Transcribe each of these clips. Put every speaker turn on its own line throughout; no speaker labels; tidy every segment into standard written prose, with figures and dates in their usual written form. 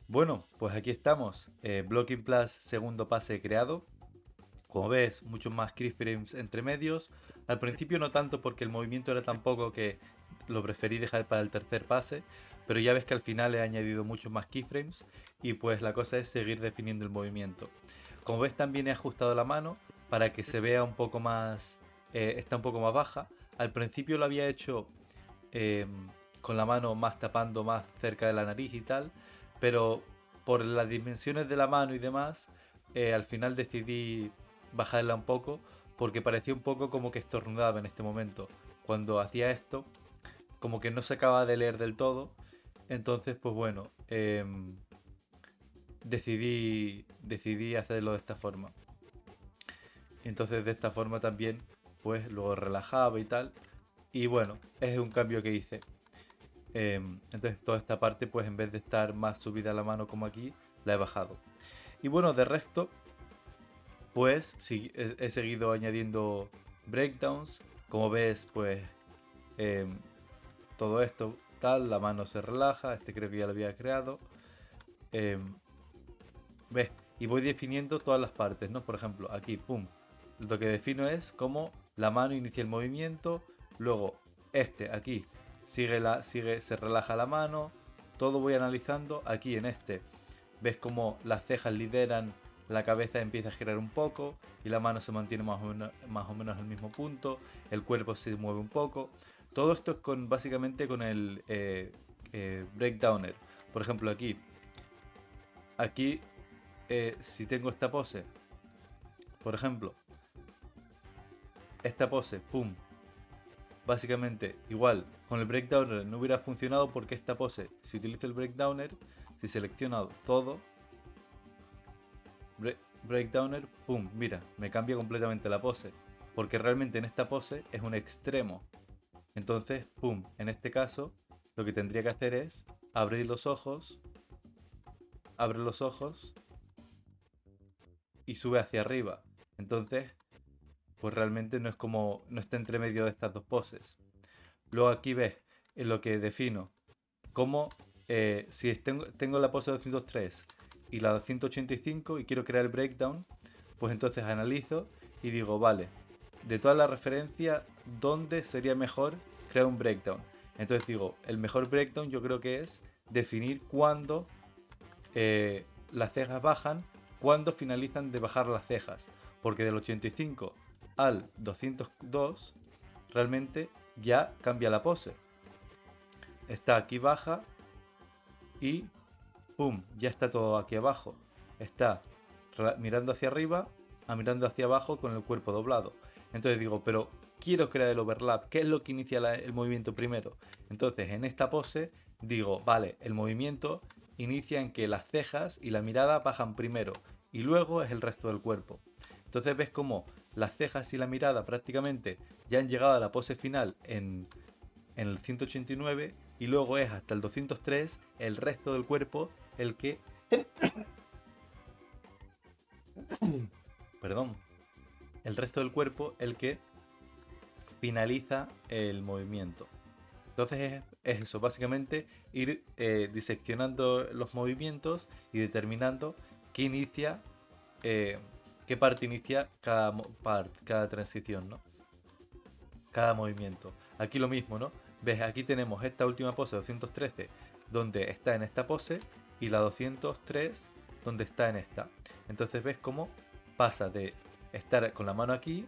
Bueno, pues aquí estamos. Blocking Plus, segundo pase creado. Como ves, muchos más keyframes entre medios. Al principio no tanto porque el movimiento era tan poco que lo preferí dejar para el tercer pase. Pero ya ves que al final he añadido muchos más keyframes. Y pues la cosa es seguir definiendo el movimiento. Como ves, también he ajustado la mano para que se vea un poco más. Está un poco más baja. Al principio lo había hecho eh, con la mano más tapando más cerca de la nariz y tal, pero por las dimensiones de la mano y demás, al final decidí bajarla un poco porque parecía un poco como que estornudaba en este momento. Cuando hacía esto, como que no se acaba de leer del todo, entonces pues bueno, decidí hacerlo de esta forma. Entonces de esta forma también pues lo relajaba y tal. Y bueno, es un cambio que hice. Entonces toda esta parte, pues en vez de estar más subida la mano como aquí, la he bajado. Y bueno, de resto, pues sí, he seguido añadiendo breakdowns. Como ves, pues em, todo esto tal, la mano se relaja, este creo que ya lo había creado. Em, ¿Ves? Y voy definiendo todas las partes, ¿no? Por ejemplo, aquí, pum. Lo que defino es cómo la mano inicia el movimiento. Luego, este, aquí, se relaja la mano. Todo voy analizando. Aquí en este, ves cómo las cejas lideran, la cabeza empieza a girar un poco y la mano se mantiene más o menos al mismo punto. El cuerpo se mueve un poco. Todo esto es básicamente con el breakdowner. Por ejemplo, aquí si tengo esta pose, por ejemplo, esta pose, pum, básicamente igual, con el breakdowner no hubiera funcionado porque esta pose, si utilizo el breakdowner, si selecciono todo, breakdowner, pum, mira, me cambia completamente la pose, porque realmente en esta pose es un extremo. Entonces, pum, en este caso, lo que tendría que hacer es abrir los ojos, abre los ojos y sube hacia arriba. Entonces, pues realmente no es como, no está entre medio de estas dos poses. Luego aquí ves en lo que defino cómo si tengo la pose 203 y la 285 y quiero crear el breakdown, pues entonces analizo y digo, vale, de toda la referencia, ¿dónde sería mejor crear un breakdown? Entonces digo, el mejor breakdown yo creo que es definir cuándo las cejas bajan, cuándo finalizan de bajar las cejas. Porque del 85 al 202 realmente ya cambia la pose. Está aquí baja y ¡pum! Ya está todo aquí abajo. Está mirando hacia arriba a mirando hacia abajo con el cuerpo doblado. Entonces digo, pero quiero crear el overlap. ¿Qué es lo que inicia el movimiento primero? Entonces en esta pose digo, vale, el movimiento inicia en que las cejas y la mirada bajan primero y luego es el resto del cuerpo. Entonces ves como las cejas y la mirada prácticamente ya han llegado a la pose final en el 189 y luego es hasta el 203 el resto del cuerpo el que, perdón, el resto del cuerpo el que finaliza el movimiento. Entonces es eso, básicamente ir diseccionando los movimientos y determinando qué inicia, eh, qué parte inicia cada transición, ¿no? Cada movimiento. Aquí lo mismo, ¿no? Ves, aquí tenemos esta última pose 213 donde está en esta pose y la 203 donde está en esta. Entonces ves cómo pasa de estar con la mano aquí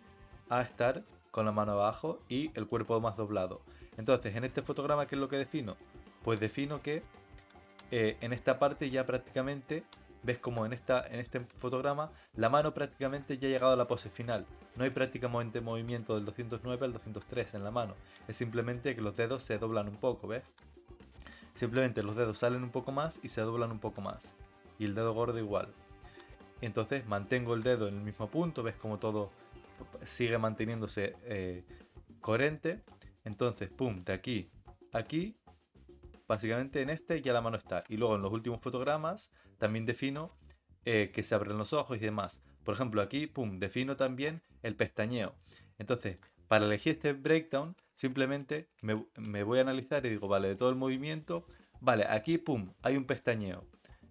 a estar con la mano abajo y el cuerpo más doblado. Entonces en este fotograma, ¿qué es lo que defino? Pues defino que en esta parte ya prácticamente ves como en este fotograma la mano prácticamente ya ha llegado a la pose final. No hay prácticamente movimiento del 209 al 203 en la mano. Es simplemente que los dedos se doblan un poco, ¿ves? Simplemente los dedos salen un poco más y se doblan un poco más. Y el dedo gordo igual. Entonces mantengo el dedo en el mismo punto, ves como todo sigue manteniéndose coherente. Entonces, pum, de aquí a aquí básicamente en este ya la mano está. Y luego en los últimos fotogramas también defino que se abren los ojos y demás. Por ejemplo, aquí, pum, defino también el pestañeo. Entonces, para elegir este breakdown, simplemente me voy a analizar y digo, vale, de todo el movimiento, vale, aquí, pum, hay un pestañeo.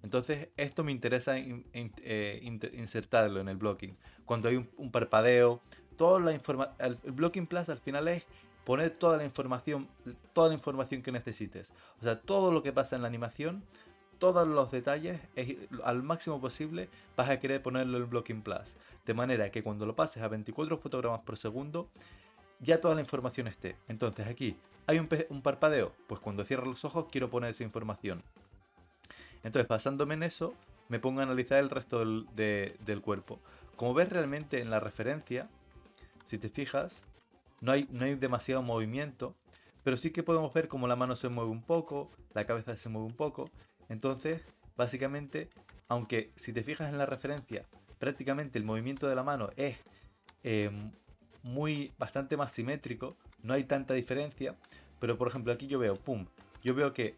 Entonces, esto me interesa insertarlo en el blocking. Cuando hay un parpadeo, toda la el blocking plus al final es poner toda la información que necesites. O sea, todo lo que pasa en la animación, todos los detalles, al máximo posible, vas a querer ponerlo en blocking plus. De manera que cuando lo pases a 24 fotogramas por segundo, ya toda la información esté. Entonces aquí hay un parpadeo, pues cuando cierro los ojos quiero poner esa información. Entonces, basándome en eso, me pongo a analizar el resto del cuerpo. Como ves realmente en la referencia, si te fijas, no hay demasiado movimiento, pero sí que podemos ver cómo la mano se mueve un poco, la cabeza se mueve un poco. Entonces, básicamente, aunque si te fijas en la referencia, prácticamente el movimiento de la mano es eh, bastante más simétrico, no hay tanta diferencia, pero por ejemplo aquí yo veo, pum, yo veo que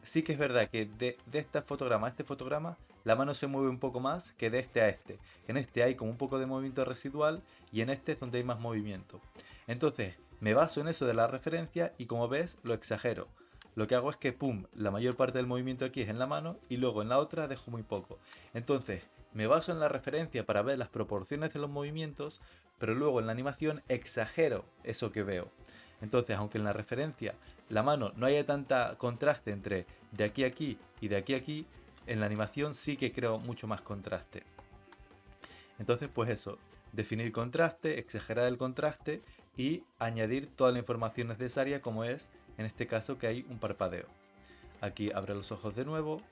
sí que es verdad que de este fotograma a este fotograma la mano se mueve un poco más que de este a este. En este hay como un poco de movimiento residual y en este es donde hay más movimiento. Entonces me baso en eso de la referencia y como ves lo exagero. Lo que hago es que pum, la mayor parte del movimiento aquí es en la mano y luego en la otra dejo muy poco. Entonces me baso en la referencia para ver las proporciones de los movimientos, pero luego en la animación exagero eso que veo. Entonces, aunque en la referencia la mano no haya tanta contraste entre de aquí a aquí y de aquí a aquí, en la animación sí que creo mucho más contraste. Entonces, pues eso, definir contraste, exagerar el contraste y añadir toda la información necesaria, como es en este caso que hay un parpadeo. Aquí abre los ojos de nuevo.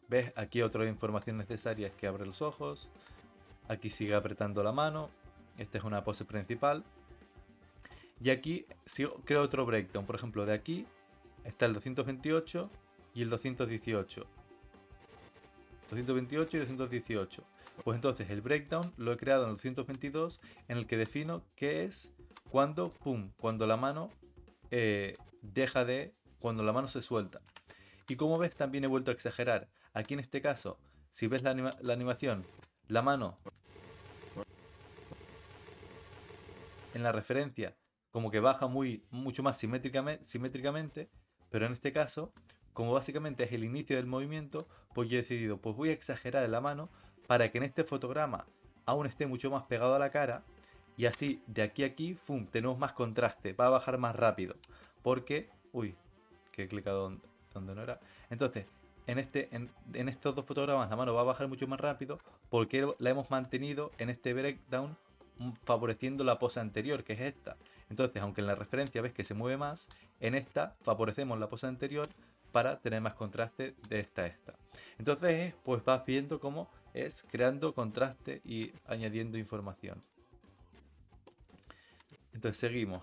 ¿Ves? Aquí otra información necesaria es que abre los ojos. Aquí sigue apretando la mano. Esta es una pose principal. Y aquí creo otro breakdown. Por ejemplo, de aquí está el 228 y el 218. 228 y 218. Pues entonces el breakdown lo he creado en el 222, en el que defino qué es cuando, pum, cuando la mano cuando la mano se suelta. Y como ves, también he vuelto a exagerar. Aquí en este caso, si ves la animación, la mano en la referencia como que baja mucho más simétricamente, pero en este caso, como básicamente es el inicio del movimiento, pues yo he decidido, pues voy a exagerar en la mano para que en este fotograma aún esté mucho más pegado a la cara y así de aquí a aquí, ¡fum!, tenemos más contraste, va a bajar más rápido, porque, uy, que he clicado donde no era, entonces en estos dos fotogramas la mano va a bajar mucho más rápido porque la hemos mantenido en este breakdown favoreciendo la pose anterior, que es esta. Entonces, aunque en la referencia ves que se mueve más, en esta favorecemos la pose anterior para tener más contraste de esta a esta. Entonces, pues vas viendo cómo es creando contraste y añadiendo información. Entonces, seguimos.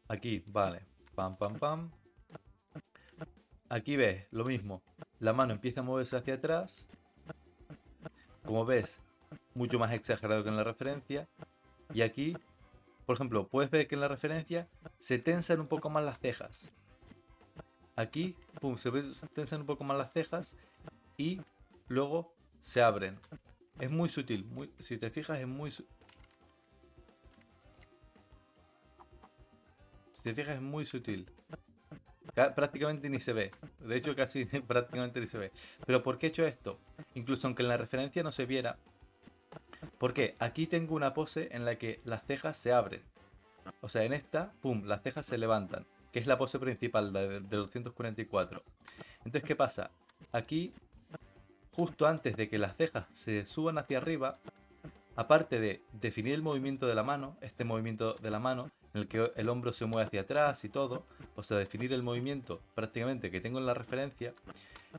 Aquí, vale. Pam, pam, pam. Aquí ves lo mismo. La mano empieza a moverse hacia atrás. Como ves, mucho más exagerado que en la referencia. Y aquí, por ejemplo, puedes ver que en la referencia se tensan un poco más las cejas. Aquí, pum, se tensan un poco más las cejas y luego se abren. Es muy sutil, si te fijas es muy... Si te fijas es muy sutil. Prácticamente ni se ve. De hecho, casi prácticamente ni se ve. Pero ¿por qué he hecho esto? Incluso aunque en la referencia no se viera. Porque aquí tengo una pose en la que las cejas se abren. O sea, en esta, pum, las cejas se levantan. Que es la pose principal de 244. Entonces, ¿qué pasa? Aquí, justo antes de que las cejas se suban hacia arriba, aparte de definir el movimiento de la mano, este movimiento de la mano, en el que el hombro se mueve hacia atrás y todo, o sea, definir el movimiento prácticamente que tengo en la referencia,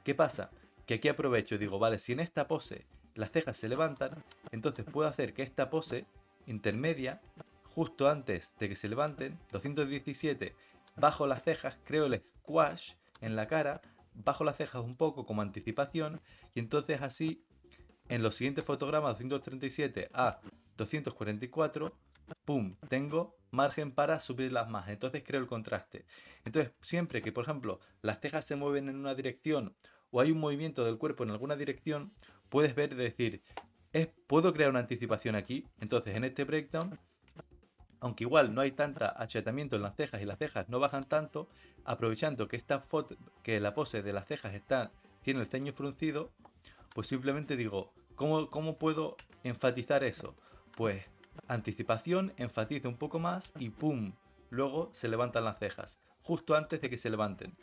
¿qué pasa? Que aquí aprovecho y digo, vale, si en esta pose las cejas se levantan, entonces puedo hacer que esta pose intermedia, justo antes de que se levanten, 217, bajo las cejas, creo el squash en la cara, bajo las cejas un poco como anticipación, y entonces así en los siguientes fotogramas 237 a 244, ¡pum!, tengo margen para subirlas más. Entonces creo el contraste. Entonces, siempre que, por ejemplo, las cejas se mueven en una dirección o hay un movimiento del cuerpo en alguna dirección, puedes ver y decir, ¿puedo crear una anticipación aquí? Entonces, en este breakdown, aunque igual no hay tanta achatamiento en las cejas y las cejas no bajan tanto, aprovechando que esta foto, que la pose de las cejas tiene el ceño fruncido, pues simplemente digo, ¿cómo puedo enfatizar eso? Pues anticipación, enfatizo un poco más y ¡pum! Luego se levantan las cejas, justo antes de que se levanten.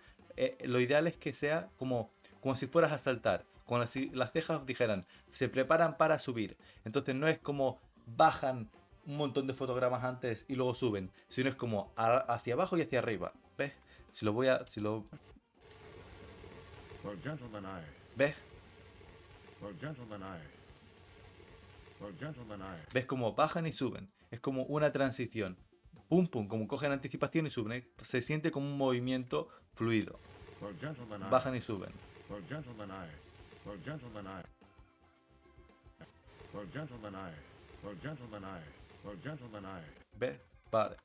Lo ideal es que sea como si fueras a saltar, como si las cejas dijeran, se preparan para subir. Entonces no es como bajan un montón de fotogramas antes y luego suben, sino es como hacia abajo y hacia arriba. ¿Ves? Si lo voy a... Si lo...
Well, gentlemen,
¿Ves?
Well, gentlemen, Well, gentlemen,
¿Ves cómo bajan y suben? Es como una transición. Pum pum, como cogen anticipación y suben. Se siente como un movimiento fluido.
Well, gentlemen,
Bajan y suben.
Well, gentlemen, Well, gentlemen, Well, gentlemen, Well, gentlemen, Well, gentlemen,
¿Ves? Vale.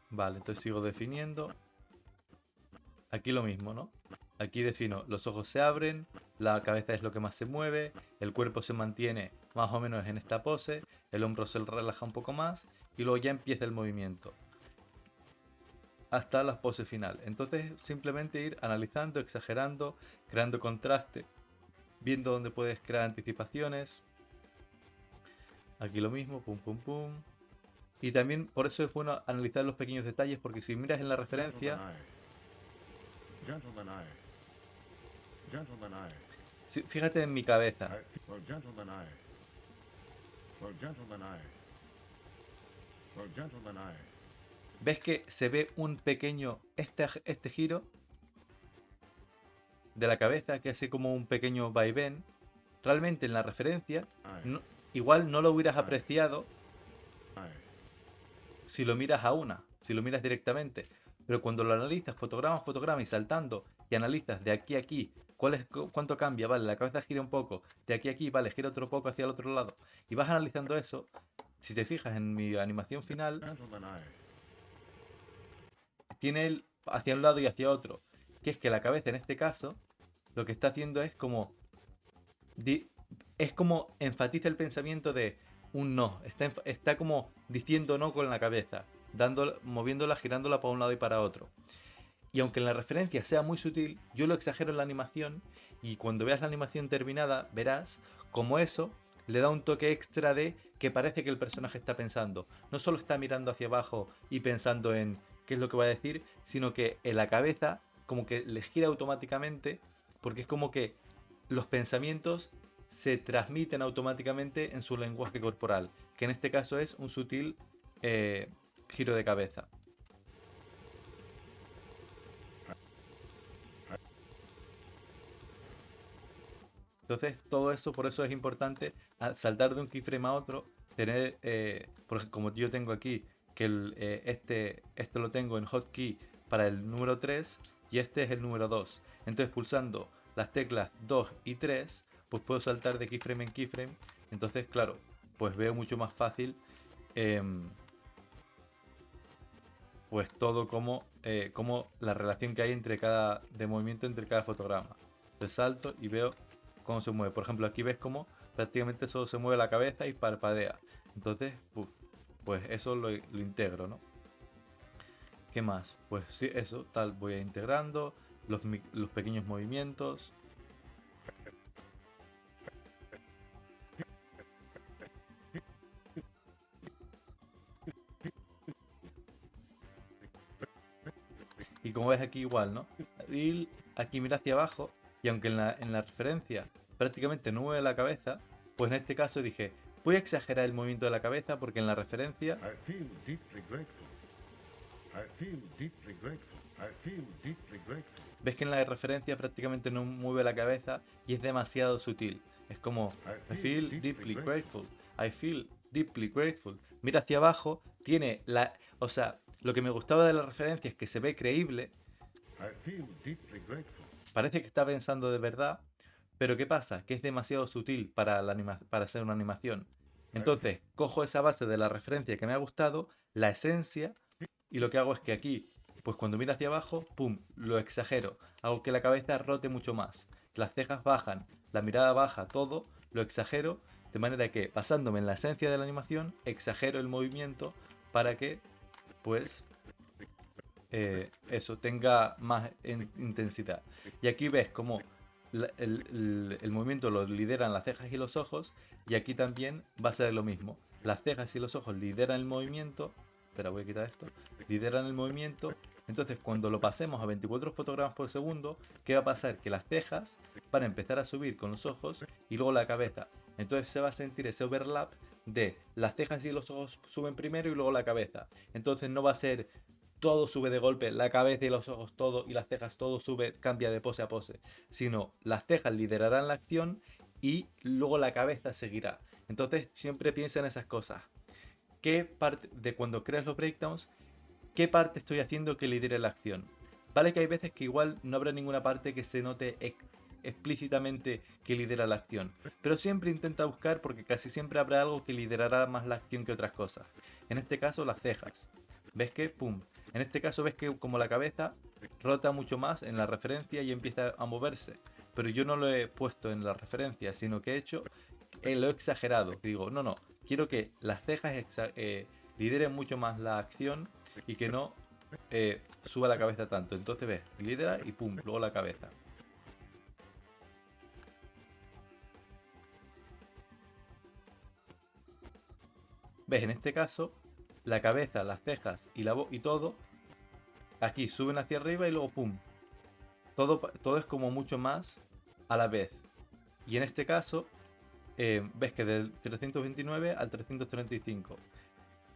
Vale, entonces sigo definiendo. Aquí lo mismo, ¿no? Aquí defino, los ojos se abren, la cabeza es lo que más se mueve, el cuerpo se mantiene más o menos en esta pose, el hombro se relaja un poco más y luego ya empieza el movimiento hasta la pose final. Entonces simplemente ir analizando, exagerando, creando contraste, viendo dónde puedes crear anticipaciones. Aquí lo mismo, pum pum pum. Y también por eso es bueno analizar los pequeños detalles, porque si miras en la referencia...
Gentlemen, Gentlemen,
Fíjate en mi cabeza.
Well, gentlemen, Well, gentlemen, Well, gentlemen,
¿Ves que se ve un pequeño, este giro de la cabeza, que hace como un pequeño vaivén? Realmente en la referencia, igual no lo hubieras apreciado si lo miras si lo miras directamente. Pero cuando lo analizas fotograma a fotograma y saltando, y analizas de aquí a aquí, cuánto cambia, vale, la cabeza gira un poco, de aquí a aquí, vale, gira otro poco hacia el otro lado, y vas analizando eso, si te fijas en mi animación final, tiene hacia un lado y hacia otro, que es que la cabeza en este caso lo que está haciendo es como enfatiza el pensamiento de un no, está como diciendo no con la cabeza, moviéndola, girándola para un lado y para otro. Y aunque en la referencia sea muy sutil, yo lo exagero en la animación, y cuando veas la animación terminada verás como eso le da un toque extra de que parece que el personaje está pensando. No solo está mirando hacia abajo y pensando en qué es lo que va a decir, sino que en la cabeza como que le gira automáticamente, porque es como que los pensamientos se transmiten automáticamente en su lenguaje corporal, que en este caso es un sutil giro de cabeza. Entonces todo eso, por eso es importante saltar de un keyframe a otro, tener, como yo tengo aquí, que este lo tengo en hotkey para el número 3 y este es el número 2. Entonces pulsando las teclas 2 y 3, pues puedo saltar de keyframe en keyframe. Entonces, claro, pues veo mucho más fácil pues todo como la relación que hay de movimiento entre cada fotograma. Entonces salto y veo cómo se mueve. Por ejemplo, aquí ves cómo prácticamente solo se mueve la cabeza y parpadea. Entonces, pues eso lo integro, ¿no? ¿Qué más? Pues sí, eso, tal, voy integrando los pequeños movimientos. Y como ves aquí igual, ¿no? Y aquí mira hacia abajo y aunque en la referencia prácticamente no mueve la cabeza, pues en este caso dije, voy a exagerar el movimiento de la cabeza porque en la referencia... Ves que en la referencia prácticamente no mueve la cabeza y es demasiado sutil. Es como, I feel deeply grateful. I feel deeply grateful. Mira hacia abajo, tiene la... O sea, lo que me gustaba de la referencia es que se ve creíble. Parece que está pensando de verdad. Pero ¿qué pasa? Que es demasiado sutil para ser una animación. Entonces, cojo esa base de la referencia que me ha gustado, la esencia, y lo que hago es que aquí, pues cuando mira hacia abajo, pum, lo exagero. Hago que la cabeza rote mucho más. Las cejas bajan, la mirada baja, todo, lo exagero. De manera que, basándome en la esencia de la animación, exagero el movimiento para que, pues, eso tenga más intensidad. Y aquí ves como el movimiento lo lideran las cejas y los ojos, y aquí también va a ser lo mismo. Las cejas y los ojos lideran el movimiento. Espera, voy a quitar esto. Lideran el movimiento. Entonces, cuando lo pasemos a 24 fotogramas por segundo, ¿qué va a pasar? Que las cejas van a empezar a subir con los ojos y luego la cabeza. Entonces se va a sentir ese overlap de las cejas y los ojos suben primero y luego la cabeza. Entonces no va a ser todo sube de golpe, la cabeza y los ojos todo y las cejas todo sube, cambia de pose a pose, sino las cejas liderarán la acción y luego la cabeza seguirá. Entonces siempre piensa en esas cosas. ¿Qué parte de cuando creas los breakdowns, qué parte estoy haciendo que lidere la acción? Vale que hay veces que igual no habrá ninguna parte que se note explícitamente que lidera la acción, pero siempre intenta buscar porque casi siempre habrá algo que liderará más la acción que otras cosas. En este caso las cejas. ¿Ves que? ¡Pum! En este caso ves que como la cabeza rota mucho más en la referencia y empieza a moverse. Pero yo no lo he puesto en la referencia, sino que he hecho, lo he exagerado. Digo, no, quiero que las cejas lideren mucho más la acción y que no suba la cabeza tanto. Entonces ves, lidera y pum, luego la cabeza. ¿Ves? En este caso, la cabeza, las cejas y la voz y todo, aquí suben hacia arriba y luego pum. Todo es como mucho más a la vez. Y en este caso, ves que del 329 al 335.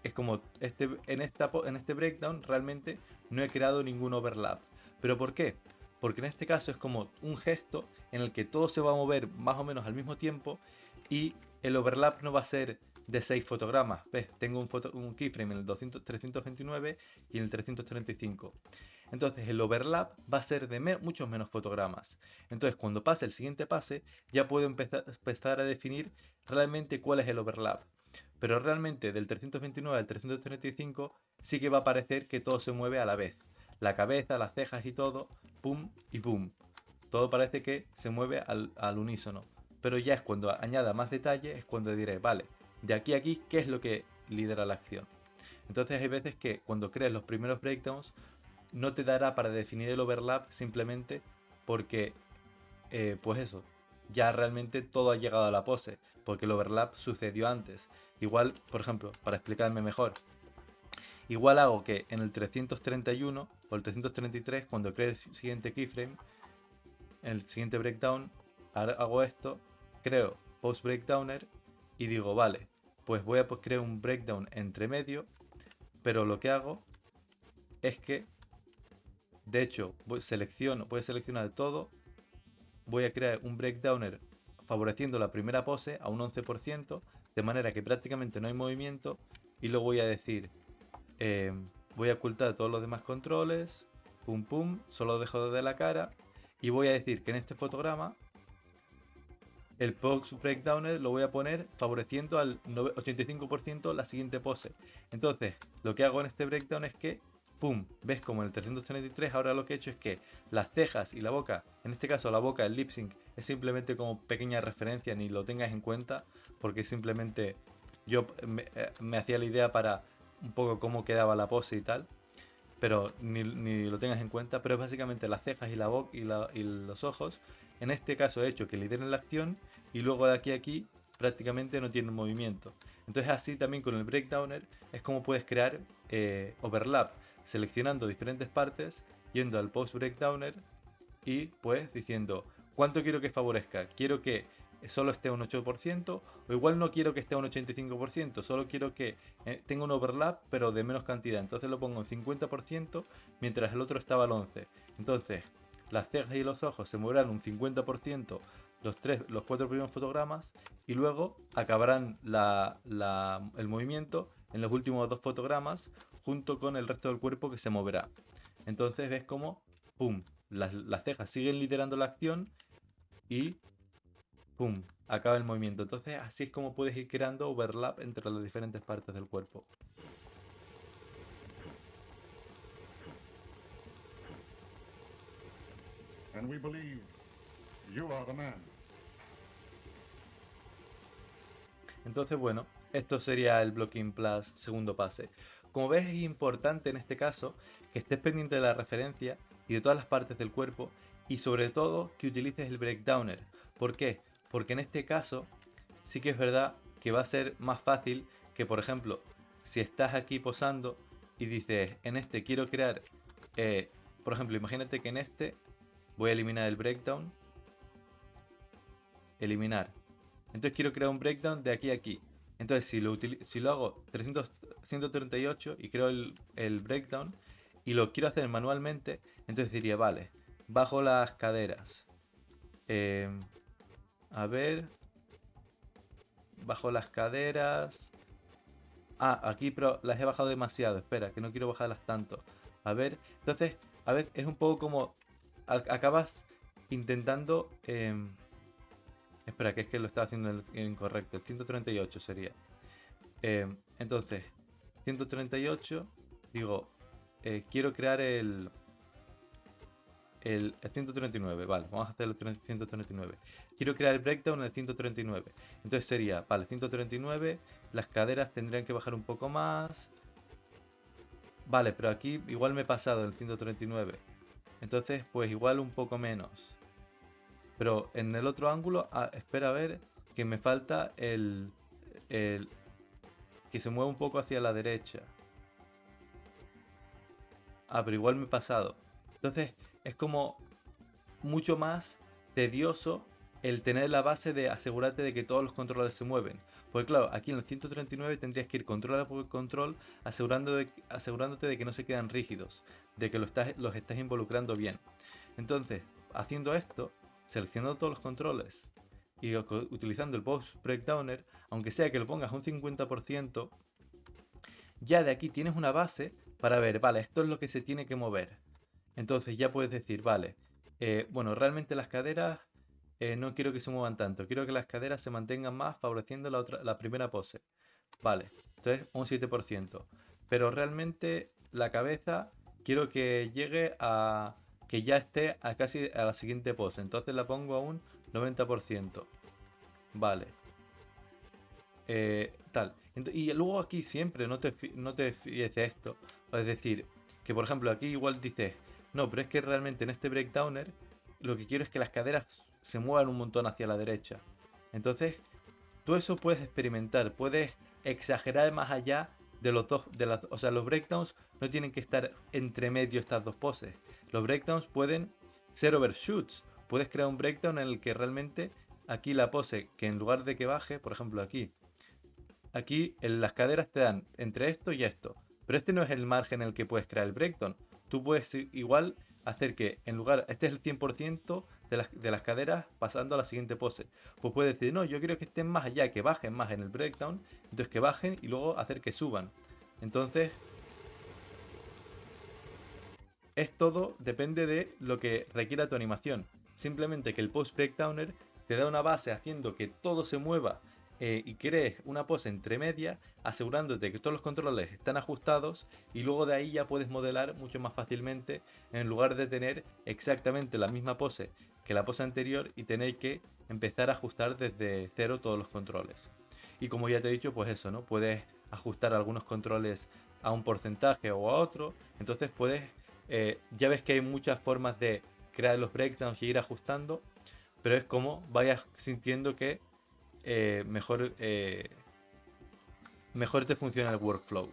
Es como en este breakdown realmente no he creado ningún overlap. ¿Pero por qué? Porque en este caso es como un gesto en el que todo se va a mover más o menos al mismo tiempo y el overlap no va a ser de 6 fotogramas. ¿Ves? Tengo un keyframe en el 329 y en el 335. Entonces el overlap va a ser de muchos menos fotogramas. Entonces cuando pase el siguiente pase ya puedo empezar a definir realmente cuál es el overlap. Pero realmente del 329 al 335 sí que va a parecer que todo se mueve a la vez. La cabeza, las cejas y todo, pum y pum. Todo parece que se mueve al unísono. Pero ya es cuando añada más detalle, es cuando diré, vale, de aquí a aquí, ¿qué es lo que lidera la acción? Entonces hay veces que cuando creas los primeros breakdowns no te dará para definir el overlap simplemente porque, pues eso, ya realmente todo ha llegado a la pose, porque el overlap sucedió antes. Igual, por ejemplo, para explicarme mejor, igual hago que en el 331 o el 333, cuando cree el siguiente keyframe, en el siguiente breakdown, hago esto, creo post breakdowner y digo, vale, pues voy a crear un breakdown entre medio, pero lo que hago es que, de hecho, voy a seleccionar todo, voy a crear un breakdowner favoreciendo la primera pose a un 11%, de manera que prácticamente no hay movimiento, y luego voy a decir, voy a ocultar todos los demás controles, pum pum, solo dejo de la cara, y voy a decir que en este fotograma el post breakdowner lo voy a poner favoreciendo al 85% la siguiente pose. Entonces, lo que hago en este breakdown es que, pum, ves como en el 333 ahora lo que he hecho es que las cejas y la boca, en este caso la boca, el lip sync, es simplemente como pequeña referencia, ni lo tengas en cuenta, porque simplemente yo me hacía la idea para un poco cómo quedaba la pose y tal, pero ni lo tengas en cuenta, pero es básicamente las cejas y la boca y los ojos. En este caso he hecho que lideren la acción y luego de aquí a aquí prácticamente no tienen movimiento. Entonces así también con el breakdowner es como puedes crear overlap, seleccionando diferentes partes, yendo al post breakdowner y pues diciendo cuánto quiero que favorezca. Quiero que solo esté a un 8%, o igual no quiero que esté a un 85%, solo quiero que tenga un overlap pero de menos cantidad. Entonces lo pongo en 50% mientras el otro estaba al 11%. Entonces las cejas y los ojos se moverán un 50% los 4 primeros fotogramas y luego acabarán el movimiento en los últimos 2 fotogramas junto con el resto del cuerpo que se moverá. Entonces ves como, pum, las cejas siguen liderando la acción y, pum, acaba el movimiento. Entonces así es como puedes ir creando overlap entre las diferentes partes del cuerpo.
And we believe you are the man.
Entonces, bueno, esto sería el Blocking Plus segundo pase. Como ves, es importante en este caso que estés pendiente de la referencia y de todas las partes del cuerpo y sobre todo que utilices el Breakdowner. ¿Por qué? Porque en este caso sí que es verdad que va a ser más fácil que, por ejemplo, si estás aquí posando y dices, en este quiero crear, por ejemplo, imagínate que en este voy a eliminar el breakdown, eliminar. Entonces quiero crear un breakdown de aquí a aquí. Entonces si lo hago 138 y creo el breakdown y lo quiero hacer manualmente, entonces diría, vale, bajo las caderas. A ver, bajo las caderas. Ah, aquí pero las he bajado demasiado. Espera, que no quiero bajarlas tanto. A ver, entonces, a ver, es un poco como acabas intentando... espera, que es que lo estaba haciendo incorrecto. El 138 sería. Entonces, 138, digo, quiero crear el 139, vale, vamos a hacer el 139. Quiero crear el breakdown en el 139. Entonces sería, vale, 139, las caderas tendrían que bajar un poco más. Vale, pero aquí igual me he pasado el 139. Entonces, pues igual un poco menos. Pero en el otro ángulo, espera a ver que me falta el que se mueva un poco hacia la derecha. Ah, pero igual me he pasado. Entonces, es como mucho más tedioso el tener la base de asegurarte de que todos los controles se mueven. Porque claro, aquí en el 139 tendrías que ir control por control asegurándote de que no se quedan rígidos, de que los estás involucrando bien. Entonces, haciendo esto, seleccionando todos los controles y utilizando el Post Breakdowner, aunque sea que lo pongas un 50%, ya de aquí tienes una base para ver, vale, esto es lo que se tiene que mover. Entonces ya puedes decir, vale, bueno, realmente las caderas no quiero que se muevan tanto, quiero que las caderas se mantengan más favoreciendo la primera pose. Vale, entonces un 7%. Pero realmente la cabeza quiero que llegue a que ya esté a casi a la siguiente pose, entonces la pongo a un 90%. Vale, tal. Y luego aquí siempre no te fíes de esto. Es decir, que por ejemplo aquí igual dices, no, pero es que realmente en este breakdowner lo que quiero es que las caderas se muevan un montón hacia la derecha. Entonces, tú eso puedes experimentar, puedes exagerar más allá de los dos, o sea, los breakdowns no tienen que estar entre medio estas dos poses. Los breakdowns pueden ser overshoots. Puedes crear un breakdown en el que realmente aquí la pose, que en lugar de que baje, por ejemplo aquí en las caderas te dan entre esto y esto. Pero este no es el margen en el que puedes crear el breakdown. Tú puedes igual hacer que en lugar, este es el 100% de las caderas pasando a la siguiente pose. Pues puedes decir, no, yo quiero que estén más allá, que bajen más en el breakdown. Entonces que bajen y luego hacer que suban. Entonces, es todo, depende de lo que requiera tu animación. Simplemente que el post breakdowner te da una base haciendo que todo se mueva y crees una pose entre media, asegurándote que todos los controles están ajustados y luego de ahí ya puedes modelar mucho más fácilmente en lugar de tener exactamente la misma pose que la pose anterior y tener que empezar a ajustar desde cero todos los controles. Y como ya te he dicho, pues eso, ¿no? Puedes ajustar algunos controles a un porcentaje o a otro, entonces puedes ya ves que hay muchas formas de crear los breakdowns y ir ajustando, pero es como vayas sintiendo que mejor, mejor te funciona el workflow.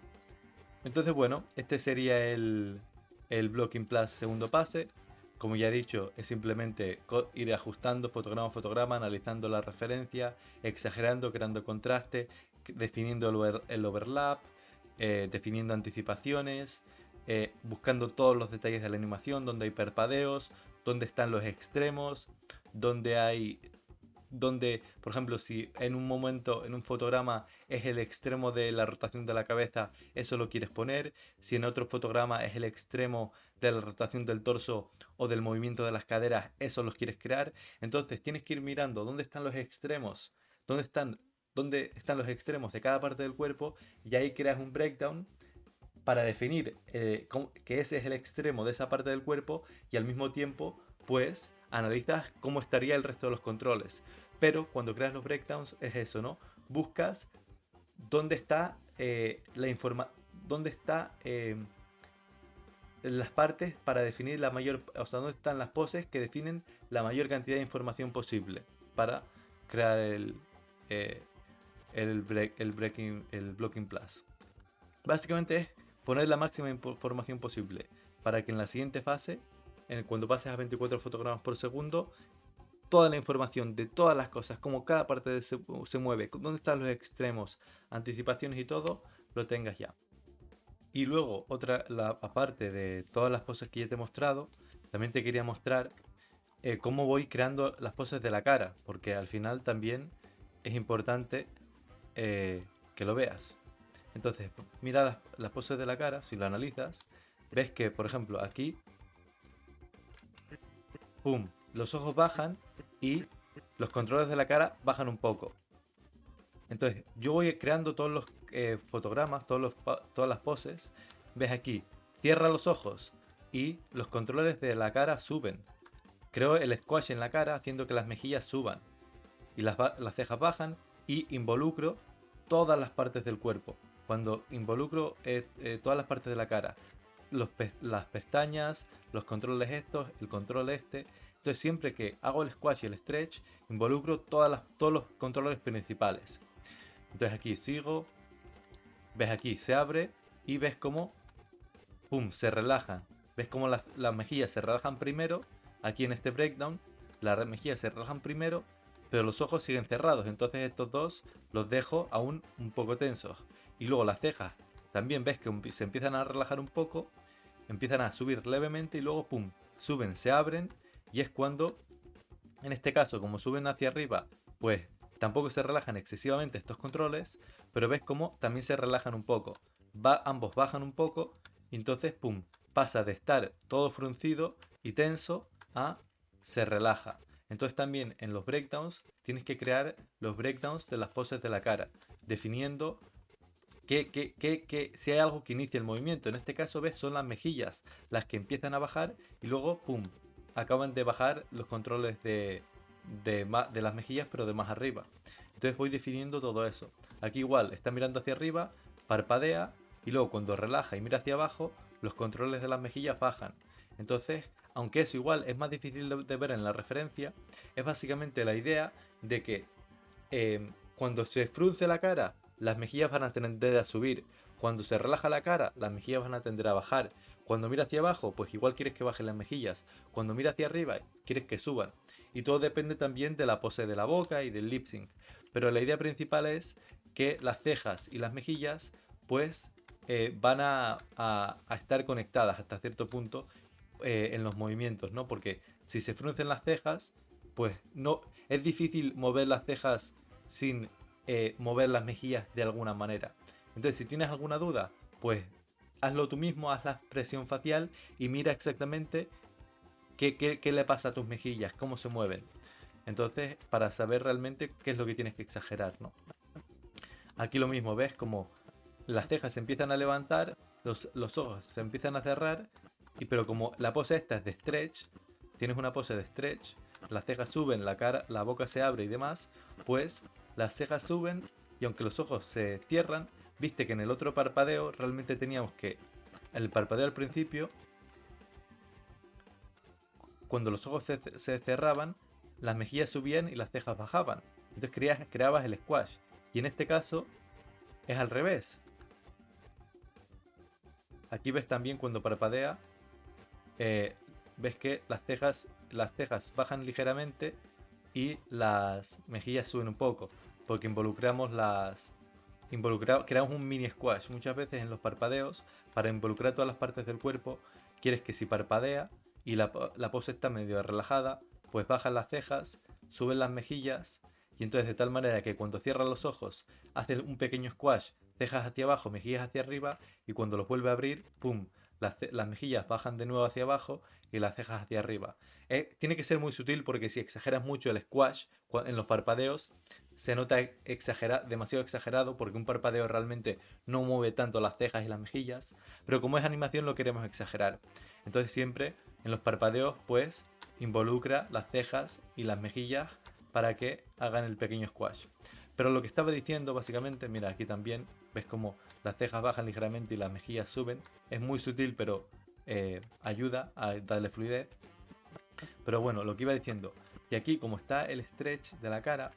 Entonces, bueno, este sería el Blocking Plus segundo pase. Como ya he dicho, es simplemente ir ajustando fotograma a fotograma, analizando la referencia, exagerando, creando contraste, definiendo el overlap, definiendo anticipaciones, buscando todos los detalles de la animación, donde hay parpadeos, donde están los extremos, donde, por ejemplo, si en un momento, en un fotograma es el extremo de la rotación de la cabeza, eso lo quieres poner. Si en otro fotograma es el extremo de la rotación del torso o del movimiento de las caderas, eso los quieres crear. Entonces tienes que ir mirando dónde están los extremos, dónde están los extremos de cada parte del cuerpo y ahí creas un breakdown para definir que ese es el extremo de esa parte del cuerpo y al mismo tiempo pues analizas cómo estaría el resto de los controles. Pero cuando creas los breakdowns es eso, ¿no? buscas dónde está la información, dónde está las partes para definir la mayor, o sea, dónde están las poses que definen la mayor cantidad de información posible para crear el Blocking Plus. Básicamente es poner la máxima información posible para que en la siguiente fase, cuando pases a 24 fotogramas por segundo, toda la información de todas las cosas, como cada parte se mueve, dónde están los extremos, anticipaciones y todo, lo tengas ya. Y luego, aparte de todas las poses que ya te he mostrado, también te quería mostrar cómo voy creando las poses de la cara, porque al final también es importante que lo veas. Entonces, mira las poses de la cara, si lo analizas, ves que, por ejemplo, aquí, ¡pum!, los ojos bajan y los controles de la cara bajan un poco. Entonces, yo voy creando todos los fotogramas, todas las poses. Ves aquí, cierra los ojos y los controles de la cara suben. Creo el squash en la cara haciendo que las mejillas suban y las cejas bajan, y involucro todas las partes del cuerpo. Cuando involucro todas las partes de la cara, las pestañas, los controles estos, el control este. Entonces siempre que hago el squash y el stretch, involucro todos los controles principales. Entonces aquí sigo, ves aquí, se abre y ves cómo, pum, se relajan. Ves cómo las mejillas se relajan primero. Aquí en este breakdown, las mejillas se relajan primero, pero los ojos siguen cerrados. Entonces estos dos los dejo aún un poco tensos. Y luego las cejas, también ves que se empiezan a relajar un poco, empiezan a subir levemente y luego, pum, suben, se abren. Y es cuando, en este caso, como suben hacia arriba, pues tampoco se relajan excesivamente estos controles, pero ves cómo también se relajan un poco. Ambos bajan un poco y entonces, pum, pasa de estar todo fruncido y tenso a se relaja. Entonces también en los breakdowns tienes que crear los breakdowns de las poses de la cara, definiendo si hay algo que inicia el movimiento. En este caso, ves, son las mejillas las que empiezan a bajar y luego, pum, acaban de bajar los controles de las mejillas, pero de más arriba. Entonces voy definiendo todo eso. Aquí igual, está mirando hacia arriba, parpadea y luego cuando relaja y mira hacia abajo, los controles de las mejillas bajan. Entonces, aunque eso igual es más difícil de ver en la referencia, es básicamente la idea de que cuando se frunce la cara, las mejillas van a tender a subir. Cuando se relaja la cara, las mejillas van a tender a bajar. Cuando mira hacia abajo, pues igual quieres que bajen las mejillas. Cuando mira hacia arriba, quieres que suban. Y todo depende también de la pose de la boca y del lip sync. Pero la idea principal es que las cejas y las mejillas, pues, van a estar conectadas hasta cierto punto en los movimientos, ¿no? Porque si se fruncen las cejas, pues no es difícil mover las cejas sin mover las mejillas de alguna manera. Entonces, si tienes alguna duda, pues hazlo tú mismo, haz la expresión facial y mira exactamente qué le pasa a tus mejillas, cómo se mueven. Entonces, para saber realmente qué es lo que tienes que exagerar, ¿no? Aquí lo mismo, ves como las cejas se empiezan a levantar, los ojos se empiezan a cerrar, pero como la pose esta es de stretch, tienes una pose de stretch, las cejas suben, la boca se abre y demás, pues las cejas suben y aunque los ojos se cierran, viste que en el otro parpadeo realmente teníamos que el parpadeo al principio, cuando los ojos se cerraban, las mejillas subían y las cejas bajaban. Entonces creabas el squash. Y en este caso es al revés. Aquí ves también cuando parpadea, ves que las cejas bajan ligeramente y las mejillas suben un poco, porque creamos un mini squash. Muchas veces en los parpadeos, para involucrar todas las partes del cuerpo, quieres que si parpadea y la pose está medio relajada, pues bajan las cejas, suben las mejillas, y entonces de tal manera que cuando cierra los ojos hace un pequeño squash, cejas hacia abajo, mejillas hacia arriba, y cuando los vuelve a abrir, ¡pum!, las mejillas bajan de nuevo hacia abajo y las cejas hacia arriba. Tiene que ser muy sutil porque si exageras mucho el squash en los parpadeos, se nota demasiado exagerado, porque un parpadeo realmente no mueve tanto las cejas y las mejillas, pero como es animación lo queremos exagerar. Entonces siempre en los parpadeos pues involucra las cejas y las mejillas para que hagan el pequeño squash. Pero lo que estaba diciendo básicamente, mira aquí también, ves como las cejas bajan ligeramente y las mejillas suben. Es muy sutil, pero ayuda a darle fluidez. Pero bueno, lo que iba diciendo, que aquí como está el stretch de la cara,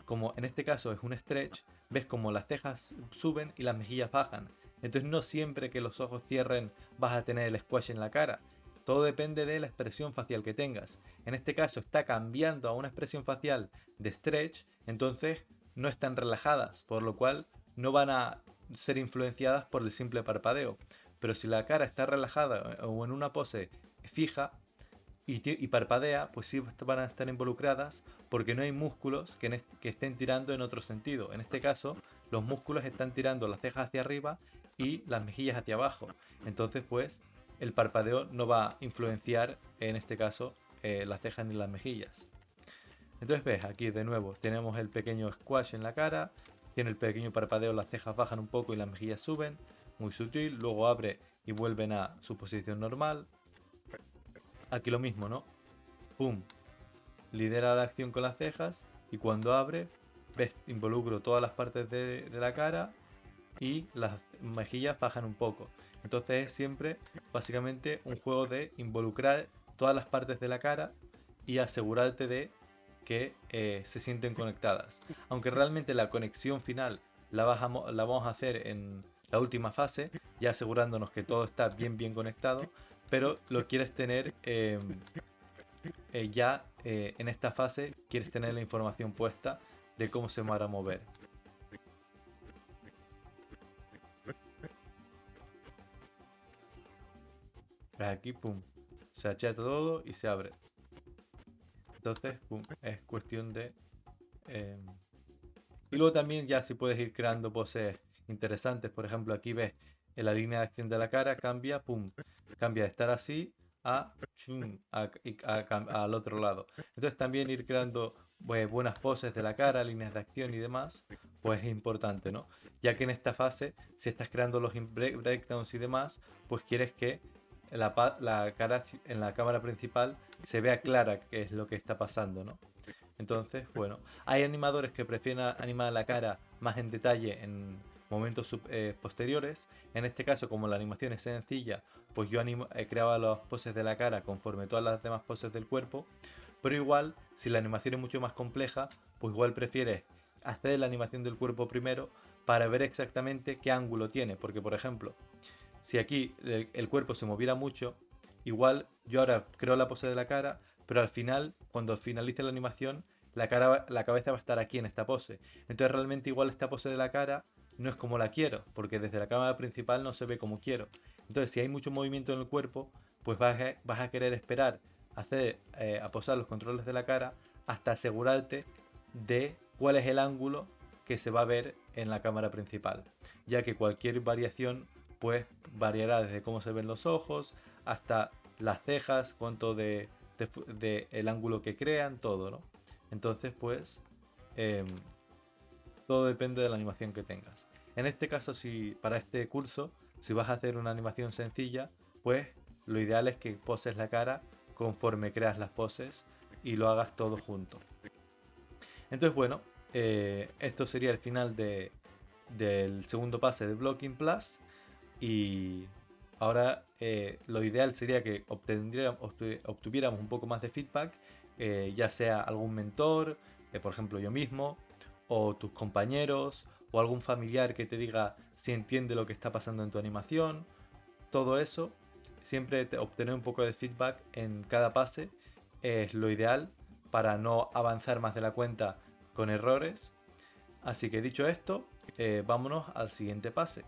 como en este caso es un stretch, ves como las cejas suben y las mejillas bajan. Entonces no siempre que los ojos cierren vas a tener el squash en la cara. Todo depende de la expresión facial que tengas. En este caso está cambiando a una expresión facial de stretch, entonces no están relajadas, por lo cual no van a ser influenciadas por el simple parpadeo. Pero si la cara está relajada o en una pose fija, y parpadea, pues sí van a estar involucradas porque no hay músculos que estén tirando en otro sentido. En este caso, los músculos están tirando las cejas hacia arriba y las mejillas hacia abajo. Entonces, pues, el parpadeo no va a influenciar, en este caso, las cejas ni las mejillas. Entonces, ves, aquí de nuevo tenemos el pequeño squash en la cara, tiene el pequeño parpadeo, las cejas bajan un poco y las mejillas suben, muy sutil, luego abre y vuelven a su posición normal. Aquí lo mismo, ¿no? Pum. Lidera la acción con las cejas y cuando abre, ves, involucro todas las partes de la cara y las mejillas bajan un poco. Entonces es siempre básicamente un juego de involucrar todas las partes de la cara y asegurarte de que se sienten conectadas. Aunque realmente la conexión final la vamos a hacer en la última fase, ya asegurándonos que todo está bien conectado, pero lo quieres tener ya en esta fase, quieres tener la información puesta de cómo se va a mover. Aquí, pum, se achata todo y se abre. Entonces, pum, es cuestión de... Y luego también ya si puedes ir creando poses interesantes. Por ejemplo, aquí ves en la línea de acción de la cara, cambia, pum, cambia de estar así a, al otro lado. Entonces también ir creando pues, buenas poses de la cara, líneas de acción y demás, pues es importante, ¿no? Ya que en esta fase, si estás creando los breakdowns y demás, pues quieres que la cara en la cámara principal se vea clara qué es lo que está pasando, ¿no? Entonces, bueno, hay animadores que prefieren animar la cara más en detalle en momentos posteriores. En este caso, como la animación es sencilla, pues yo creaba las poses de la cara conforme todas las demás poses del cuerpo. Pero igual, si la animación es mucho más compleja, pues igual prefieres hacer la animación del cuerpo primero para ver exactamente qué ángulo tiene. Porque, por ejemplo, si aquí el cuerpo se moviera mucho, igual yo ahora creo la pose de la cara, pero al final, cuando finalice la animación, la cabeza va a estar aquí en esta pose. Entonces realmente igual esta pose de la cara no es como la quiero, porque desde la cámara principal no se ve como quiero. Entonces si hay mucho movimiento en el cuerpo, pues vas a querer esperar a posar los controles de la cara hasta asegurarte de cuál es el ángulo que se va a ver en la cámara principal, ya que cualquier variación pues variará desde cómo se ven los ojos hasta las cejas, cuánto de el ángulo que crean, todo, ¿no? Entonces, pues, todo depende de la animación que tengas. En este caso, si para este curso, si vas a hacer una animación sencilla, pues lo ideal es que poses la cara conforme creas las poses y lo hagas todo junto. Entonces, bueno, esto sería el final del segundo pase de Blocking Plus. Y ahora lo ideal sería que obtuviéramos un poco más de feedback, ya sea algún mentor, por ejemplo yo mismo, o tus compañeros, o algún familiar que te diga si entiende lo que está pasando en tu animación. Todo eso, siempre obtener un poco de feedback en cada pase es lo ideal para no avanzar más de la cuenta con errores. Así que dicho esto, vámonos al siguiente pase.